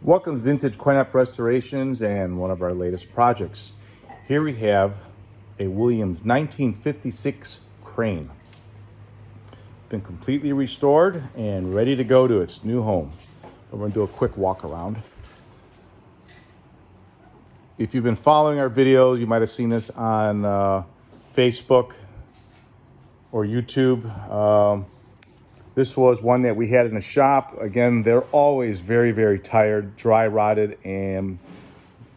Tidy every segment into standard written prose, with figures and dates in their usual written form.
Welcome to Vintage Coin-Op Restorations and one of our latest projects. Here we have a Williams 1956 crane. Been completely restored and ready to go to its new home. We're going to do a quick walk around. If you've been following our videos, you might have seen this on Facebook or YouTube. This was one that we had in the shop. Again, they're always very, very tired, dry rotted, and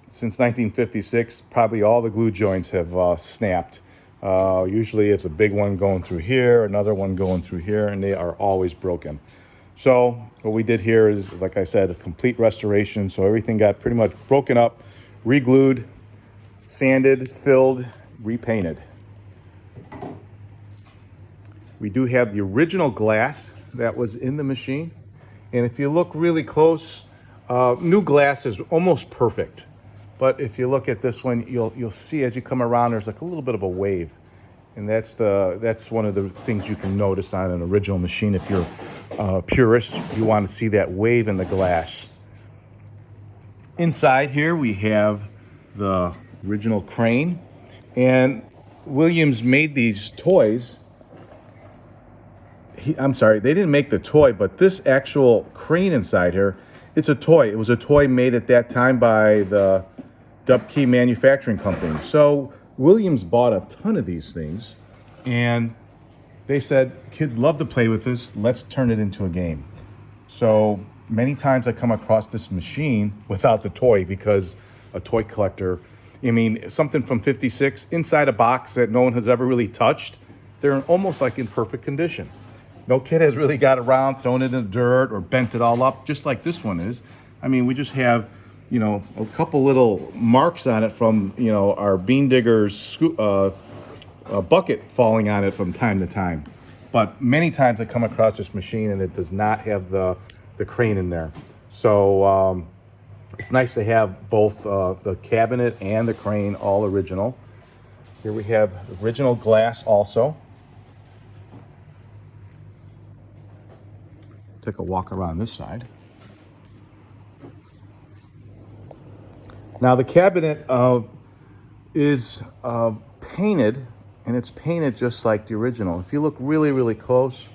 since 1956, probably all the glue joints have snapped. Usually it's a big one going through here, another one going through here, and they are always broken. So what we did here is, like I said, a complete restoration. So everything got pretty much broken up, re-glued, sanded, filled, repainted. We do have the original glass that was in the machine. And if you look really close, new glass is almost perfect. But if you look at this one, you'll see as you come around, there's like a little bit of a wave. And that's one of the things you can notice on an original machine. If you're a purist, you want to see that wave in the glass. Inside here, we have the original crane. And Williams made these toys. I'm sorry, they didn't make the toy, but this actual crane inside here, it's a toy. It was a toy made at that time by the Dubkey Manufacturing Company. So Williams bought a ton of these things, and they said, kids love to play with this, let's turn it into a game. So many times I come across this machine without the toy because a toy collector, I mean, something from 56 inside a box that no one has ever really touched, they're almost like in perfect condition. No kid has really got around, thrown it in the dirt or bent it all up, just like this one is. I mean, we just have, you know, a couple little marks on it from, you know, our bean digger's bucket falling on it from time to time. But many times I come across this machine and it does not have the crane in there. So it's nice to have both the cabinet and the crane all original. Here we have original glass also. Take a walk around this side. Now the cabinet is painted, and it's painted just like the original. If you look really, really close,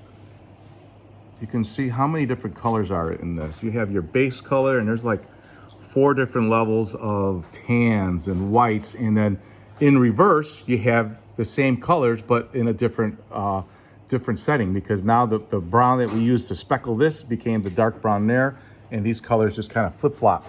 you can see how many different colors are in this. You have your base color, and there's like 4 different levels of tans and whites, and then in reverse, you have the same colors, but in a different setting, because now the brown that we used to speckle this became the dark brown there, and these colors just kind of flip-flop.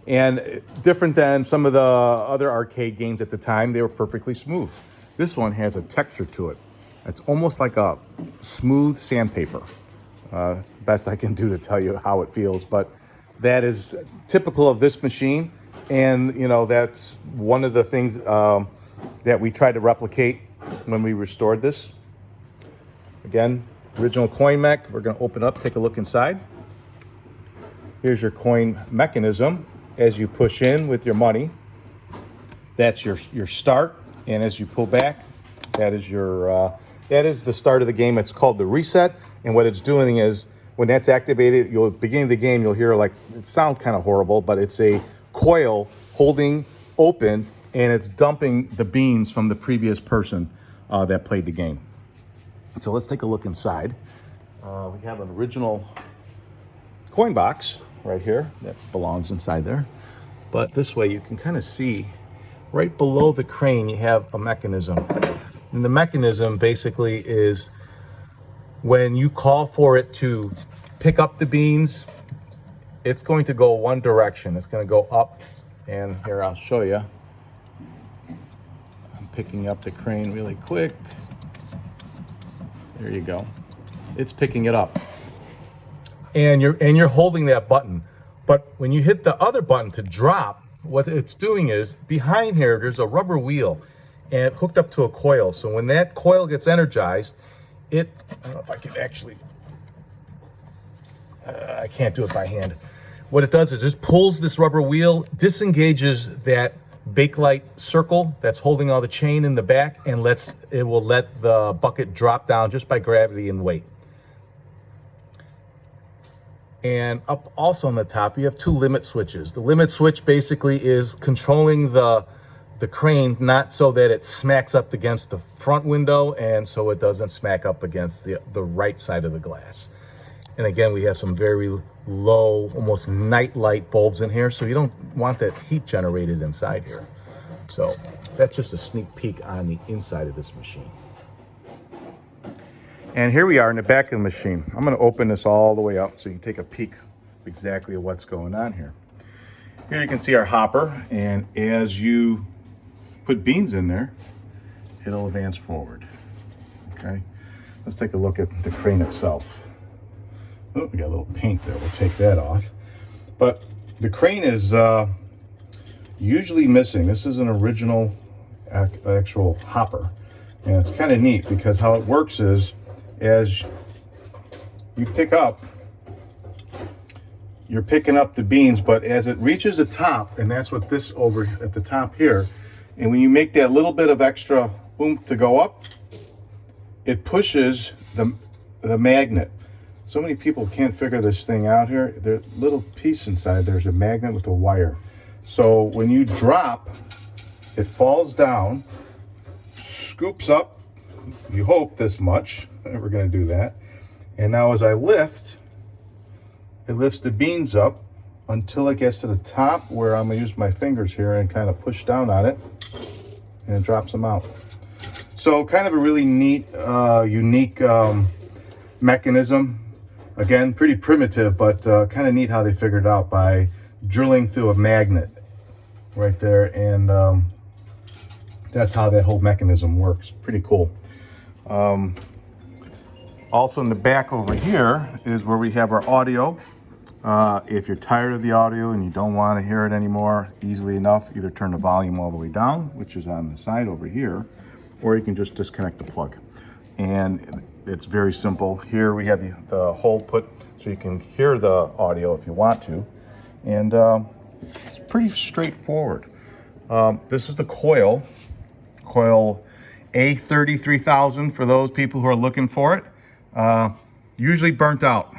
And different than some of the other arcade games at the time, they were perfectly smooth. This one has a texture to it. It's almost like a smooth sandpaper. That's the best I can do to tell you how it feels, but that is typical of this machine. And you know, that's one of the things that we tried to replicate when we restored this. Again, original coin mech. We're going to open up, take a look inside. Here's your coin mechanism. As you push in with your money, that's your start, and as you pull back, that is the start of the game. It's called the reset, and what it's doing is when that's activated, you'll beginning the game, you'll hear, like, it sounds kind of horrible, but it's a coil holding open, and it's dumping the beans from the previous person that played the game. So let's take a look inside. We have an original coin box right here that belongs inside there. But this way you can kind of see right below the crane, you have a mechanism. And the mechanism basically is when you call for it to pick up the beans, it's going to go one direction. It's going to go up, and here I'll show you. I'm picking up the crane really quick. There you go. It's picking it up. And you're holding that button. But when you hit the other button to drop, what it's doing is behind here, there's a rubber wheel and hooked up to a coil. So when that coil gets energized, I don't know if I can actually, I can't do it by hand. What it does is just pulls this rubber wheel, disengages that bakelite circle that's holding all the chain in the back, and it will let the bucket drop down just by gravity and weight. And up also on the top, you have 2 limit switches. The limit switch basically is controlling the crane, not so that it smacks up against the front window and so it doesn't smack up against the right side of the glass. And again, we have some very low, almost night light bulbs in here, so you don't want that heat generated inside here. So that's just a sneak peek on the inside of this machine. And here we are in the back of the machine. I'm going to open this all the way up so you can take a peek exactly of what's going on here. Here you can see our hopper, and as you put beans in there, it'll advance forward. Okay, let's take a look at the crane itself. Oh, we got a little paint there. We'll take that off. But the crane is usually missing. This is an original actual hopper, and it's kind of neat because how it works is, as you pick up, you're picking up the beans, but as it reaches the top, and that's what this over at the top here, and when you make that little bit of extra oomph to go up, it pushes the magnet. So many people can't figure this thing out here. There's a little piece inside, there's a magnet with a wire. So when you drop, it falls down, scoops up, you hope this much. We're going to do that. And now as I lift, it lifts the beans up until it gets to the top, where I'm going to use my fingers here and kind of push down on it, and it drops them out. So kind of a really neat, unique mechanism. Again, pretty primitive, but kind of neat how they figured it out by drilling through a magnet right there. And that's how that whole mechanism works. Pretty cool. Also in the back over here is where we have our audio. If you're tired of the audio and you don't want to hear it anymore, easily enough, either turn the volume all the way down, which is on the side over here, or you can just disconnect the plug. And it's very simple. Here we have the hole put so you can hear the audio if you want to. And it's pretty straightforward. This is the coil A33,000 for those people who are looking for it. Usually burnt out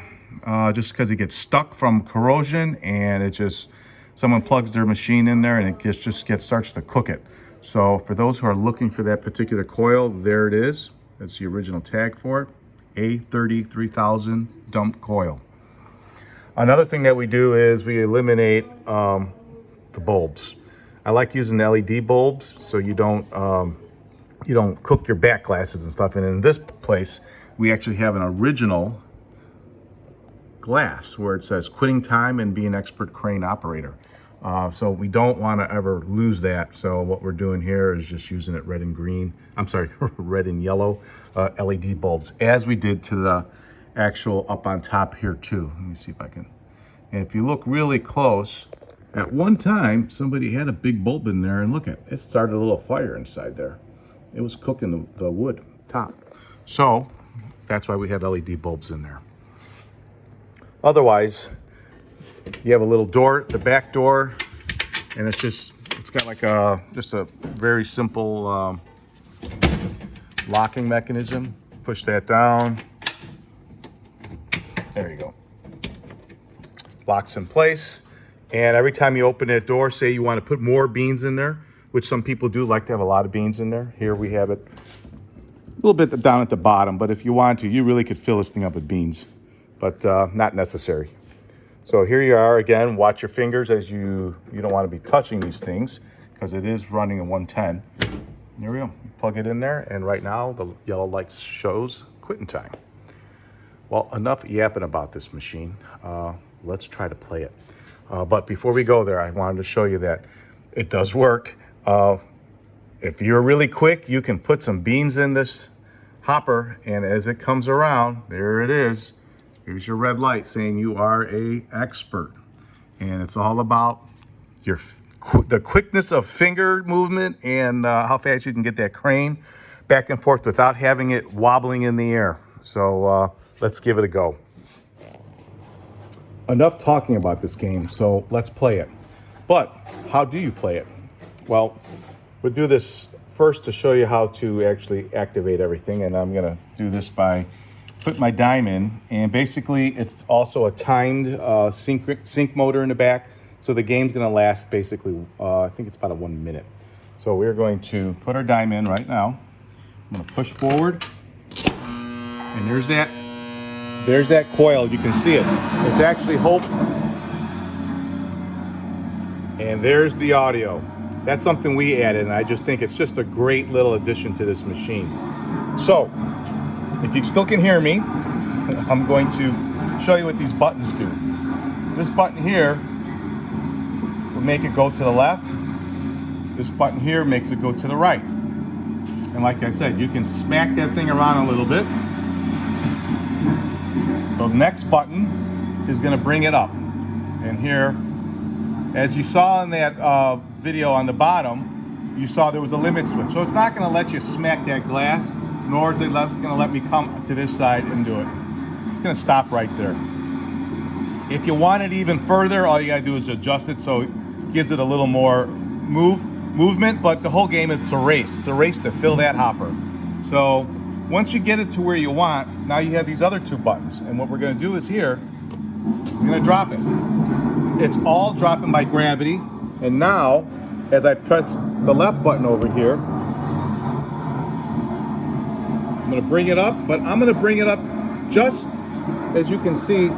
just because it gets stuck from corrosion, and it just, someone plugs their machine in there and it starts to cook it. So for those who are looking for that particular coil, there it is. That's the original tag for it, A33,000 dump coil. Another thing that we do is we eliminate the bulbs. I like using LED bulbs so you don't cook your back glasses and stuff. And in this place, we actually have an original glass where it says quitting time and be an expert crane operator. So we don't want to ever lose that. So what we're doing here is just using it red and green. I'm sorry, red and yellow LED bulbs, as we did to the actual up on top here too. Let me see if I can. And if you look really close, at one time, somebody had a big bulb in there, and look at it, started a little fire inside there. It was cooking the wood top. So that's why we have LED bulbs in there. Otherwise, you have a little door, the back door, and it's got like just a very simple locking mechanism. Push that down. There you go. Locks in place. And every time you open that door, say you want to put more beans in there, which some people do like to have a lot of beans in there. Here we have it a little bit down at the bottom, but if you want to, you really could fill this thing up with beans, but not necessary. So here you are again. Watch your fingers as you don't want to be touching these things because it is running a 110. There we go. You plug it in there, and right now the yellow light shows quitting time. Well, enough yapping about this machine. Let's try to play it. But before we go there, I wanted to show you that it does work. If you're really quick, you can put some beans in this hopper, and as it comes around, there it is. Here's your red light saying you are an expert. And it's all about the quickness of finger movement and how fast you can get that crane back and forth without having it wobbling in the air. So let's give it a go. Enough talking about this game, so let's play it. But how do you play it? Well, we'll do this first to show you how to actually activate everything, and I'm gonna do this by put my dime in, and basically it's also a timed sync motor in the back, so the game's going to last basically, I think it's about 1 minute. So we're going to put our dime in right now. I'm going to push forward, and there's that coil. You can see it. It's actually Hope. And there's the audio. That's something we added, and I just think it's just a great little addition to this machine. So, if you still can hear me, I'm going to show you what these buttons do. This button here will make it go to the left. This button here makes it go to the right. And like I said, you can smack that thing around a little bit. The next button is going to bring it up. And here, as you saw in that video on the bottom, you saw there was a limit switch. So it's not going to let you smack that glass, nor is it going to let me come to this side and do it. It's going to stop right there. If you want it even further, all you got to do is adjust it so it gives it a little more movement, but the whole game is a race. It's a race to fill that hopper. So once you get it to where you want, now you have these other two buttons. And what we're going to do is here, it's going to drop it. It's all dropping by gravity. And now, as I press the left button over here, I'm going to bring it up, but I'm going to bring it up just, as you can see,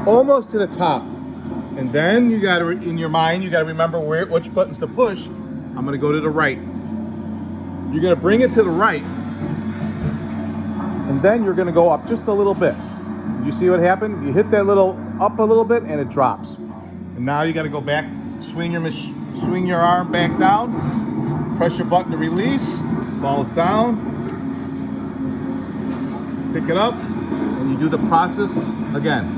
almost to the top. And then you got to, in your mind, you got to remember which buttons to push. I'm going to go to the right. You're going to bring it to the right, and then you're going to go up just a little bit. You see what happened? You hit that little up a little bit, and it drops. And now you got to go back, swing your arm back down, press your button to release, falls down, pick it up, and you do the process again.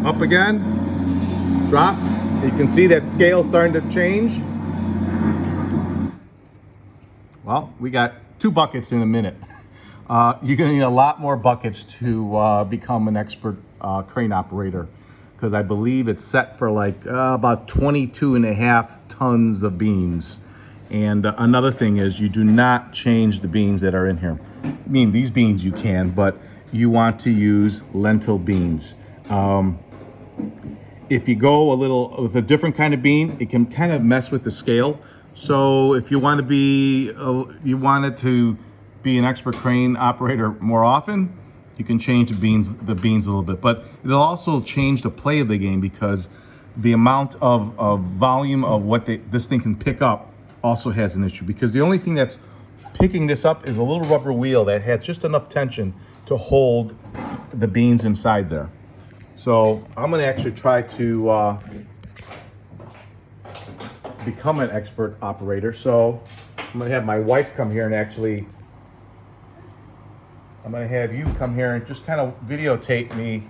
Up again, drop. You can see that scale starting to change. Well, we got 2 buckets in a minute. You're gonna need a lot more buckets to become an expert crane operator, because I believe it's set for like about 22.5 tons of beans. And another thing is, you do not change the beans that are in here. I mean, these beans you can, but you want to use lentil beans. If you go a little with a different kind of bean, it can kind of mess with the scale. So if you want to be, you wanted to be an expert crane operator more often, you can change the beans a little bit. But it'll also change the play of the game, because the amount of volume of what this thing can pick up also has an issue. Because the only thing that's picking this up is a little rubber wheel that has just enough tension to hold the beans inside there. So I'm going to actually try to become an expert operator. So I'm going to have my wife come here and actually, I'm going to have you come here and just kind of videotape me.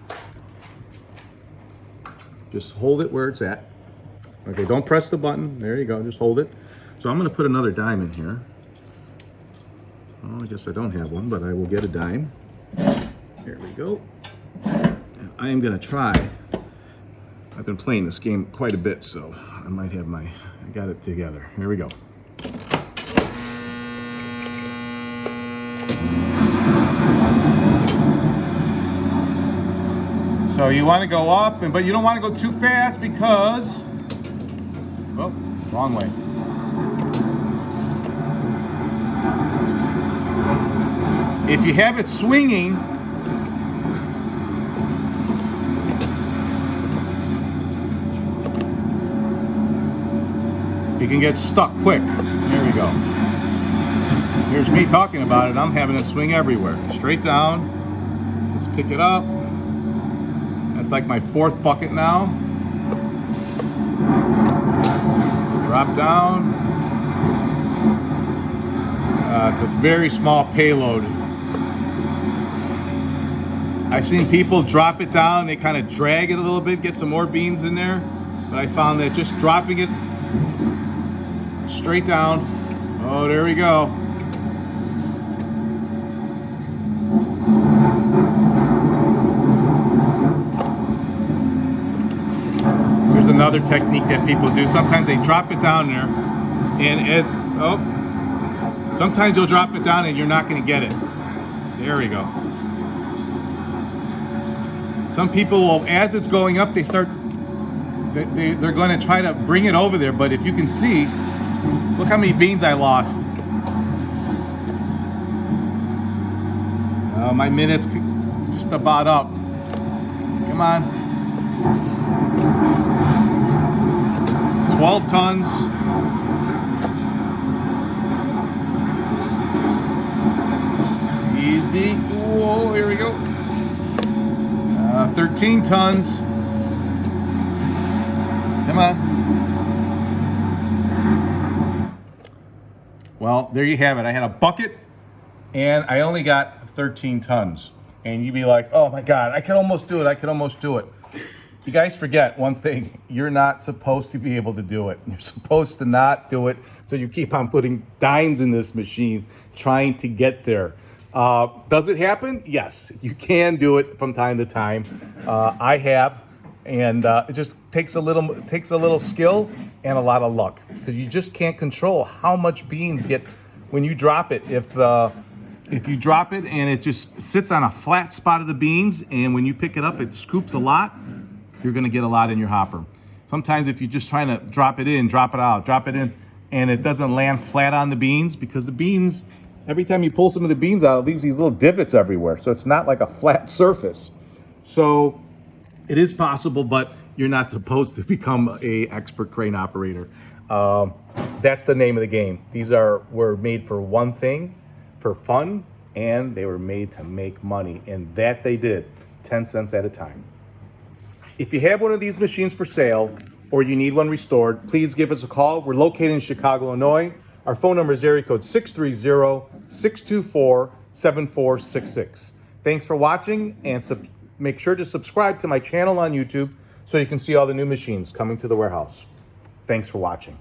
Just hold it where it's at. Okay, don't press the button. There you go, just hold it. So I'm going to put another dime in here. Oh, I guess I don't have one, but I will get a dime. There we go. I am going to try. I've been playing this game quite a bit, so I might have I got it together. Here we go. So you want to go up, but you don't want to go too fast, because, oh, wrong way. If you have it swinging, you can get stuck quick. There we go. Here's me talking about it. I'm having it swing everywhere. Straight down. Let's pick it up. That's like my 4th bucket now. Drop down. It's a very small payload. I've seen people drop it down. They kind of drag it a little bit, get some more beans in there. But I found that just dropping it straight down. Oh, there we go. There's another technique that people do. Sometimes they drop it down there, and as, oh, Sometimes you'll drop it down and you're not going to get it. There we go. Some people will, as it's going up, they're going to try to bring it over there. But if you can see, look how many beans I lost. My minute's just about up. Come on. 12 tons. Easy. Whoa, here we go. 13 tons. Come on. Well, there you have it. I had a bucket and I only got 13 tons. And you'd be like, oh my God, I could almost do it. I could almost do it. You guys forget one thing. You're not supposed to be able to do it. You're supposed to not do it. So you keep on putting dimes in this machine, trying to get there. Does it happen? Yes, you can do it from time to time. I have, and it just takes a little skill and a lot of luck, because you just can't control how much beans get when you drop it. If you drop it and it just sits on a flat spot of the beans, and when you pick it up, it scoops a lot, you're going to get a lot in your hopper. Sometimes if you're just trying to drop it in, drop it out, drop it in, and it doesn't land flat on the beans, because the beans, every time you pull some of the beans out, it leaves these little divots everywhere. So it's not like a flat surface. So it is possible, but you're not supposed to become an expert crane operator. That's the name of the game. These were made for one thing, for fun, and they were made to make money. And that they did, 10 cents at a time. If you have one of these machines for sale or you need one restored, please give us a call. We're located in Chicago, Illinois. Our phone number is area code 630-624-7466. Thanks for watching, and make sure to subscribe to my channel on YouTube so you can see all the new machines coming to the warehouse. Thanks for watching.